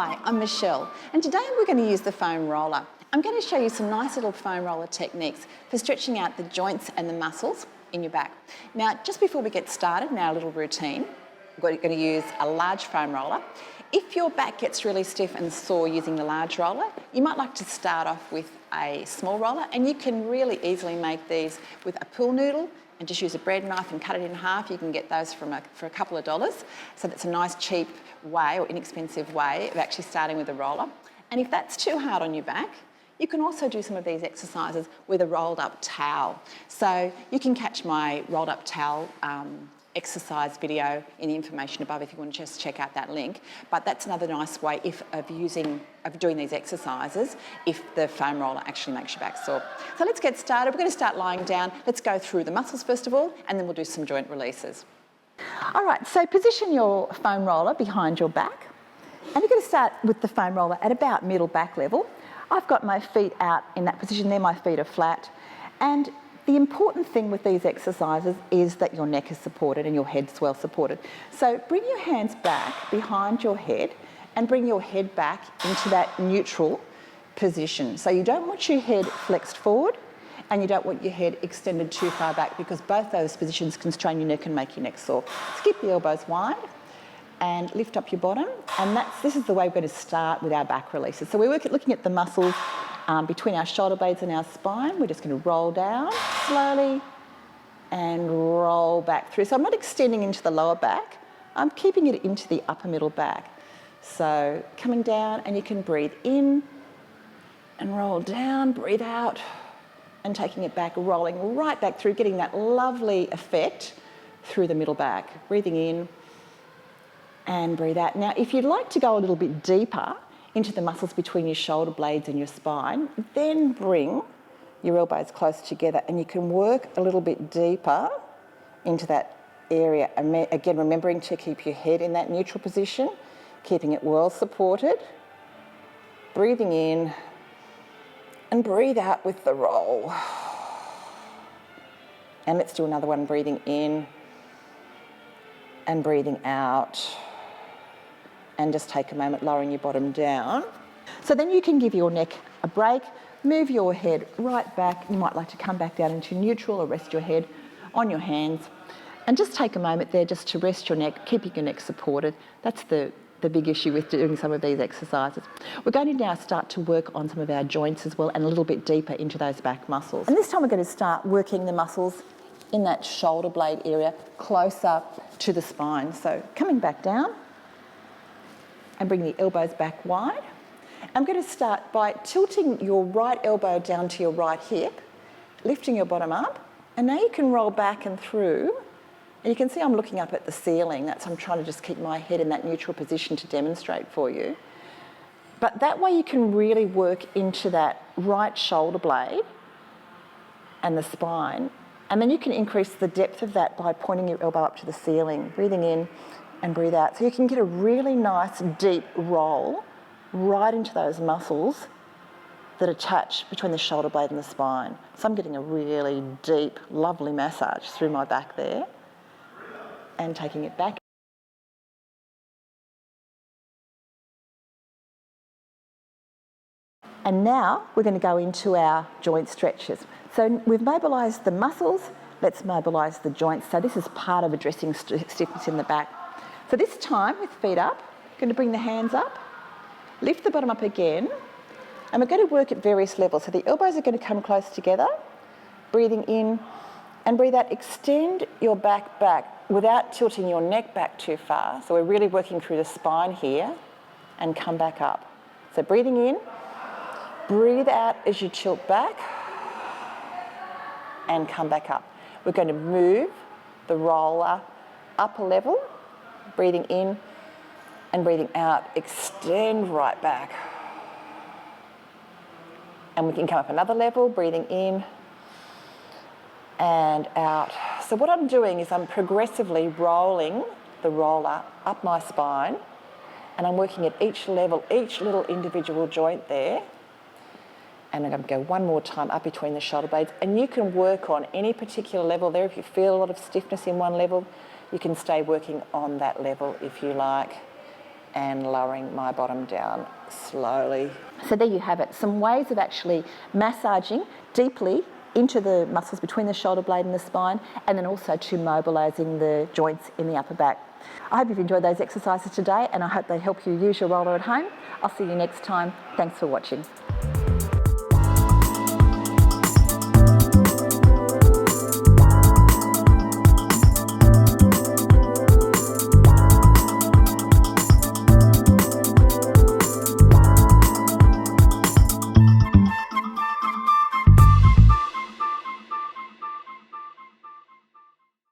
Hi, I'm Michelle, and today we're going to use the foam roller. I'm going to show you some nice little foam roller techniques for stretching out the joints and the muscles in your back. Now, just before we get started in our little routine, we're going to use a large foam roller. If your back gets really stiff and sore using the large roller, you might like to start off with a small roller, and you can really easily make these with a pool noodle and just use a bread knife and cut it in half. You can get those for a couple of dollars. So that's a nice cheap way or inexpensive way of actually starting with a roller. And if that's too hard on your back, you can also do some of these exercises with a rolled up towel. So you can catch my rolled up towel exercise video in the information above if you want to just check out that link. But that's another nice way of doing these exercises if the foam roller actually makes your back sore. So let's get started. We're going to start lying down. Let's go through the muscles first of all, and then we'll do some joint releases. All right, so position your foam roller behind your back, and you're going to start with the foam roller at about middle back level. I've got my feet out in that position there, my feet are flat, and the important thing with these exercises is that your neck is supported and your head's well supported. So bring your hands back behind your head and bring your head back into that neutral position. So you don't want your head flexed forward and you don't want your head extended too far back, because both those positions can strain your neck and make your neck sore. So keep the elbows wide and lift up your bottom, and this is the way we're going to start with our back releases. So we're looking at the muscles between our shoulder blades and our spine. We're just going to roll down slowly and roll back through. So I'm not extending into the lower back, I'm keeping it into the upper middle back. So coming down, and you can breathe in and roll down, breathe out, and taking it back, rolling right back through, getting that lovely effect through the middle back. Breathing in and breathe out. Now, if you'd like to go a little bit deeper into the muscles between your shoulder blades and your spine, then bring your elbows close together and you can work a little bit deeper into that area. Again, remembering to keep your head in that neutral position, keeping it well supported. Breathing in and breathe out with the roll. And let's do another one, breathing in and breathing out. And just take a moment lowering your bottom down. So then you can give your neck a break, move your head right back. You might like to come back down into neutral or rest your head on your hands. And just take a moment there just to rest your neck, keeping your neck supported. That's the big issue with doing some of these exercises. We're going to now start to work on some of our joints as well, and a little bit deeper into those back muscles. And this time we're going to start working the muscles in that shoulder blade area closer to the spine. So coming back down, and bring the elbows back wide. I'm going to start by tilting your right elbow down to your right hip, lifting your bottom up, and now you can roll back and through. And you can see I'm looking up at the ceiling. I'm trying to just keep my head in that neutral position to demonstrate for you. But that way you can really work into that right shoulder blade and the spine. And then you can increase the depth of that by pointing your elbow up to the ceiling, breathing in and breathe out. So you can get a really nice deep roll right into those muscles that attach between the shoulder blade and the spine. So I'm getting a really deep, lovely massage through my back there and taking it back. And now we're going to go into our joint stretches. So we've mobilised the muscles, let's mobilise the joints. So this is part of addressing stiffness in the back. So this time, with feet up, we're going to bring the hands up, lift the bottom up again, and we're going to work at various levels. So the elbows are going to come close together, breathing in and breathe out. Extend your back without tilting your neck back too far. So we're really working through the spine here, and come back up. So breathing in, breathe out as you tilt back, and come back up. We're going to move the roller up a level, breathing in and breathing out, extend right back. And we can come up another level, breathing in and out. So what I'm doing is I'm progressively rolling the roller up my spine, and I'm working at each level, each little individual joint there. And I'm going to go one more time up between the shoulder blades. And you can work on any particular level there. If you feel a lot of stiffness in one level, you can stay working on that level if you like. and lowering my bottom down slowly. So there you have it, some ways of actually massaging deeply into the muscles between the shoulder blade and the spine, and then also to mobilising the joints in the upper back. I hope you've enjoyed those exercises today, and I hope they help you use your roller at home. I'll see you next time. Thanks for watching.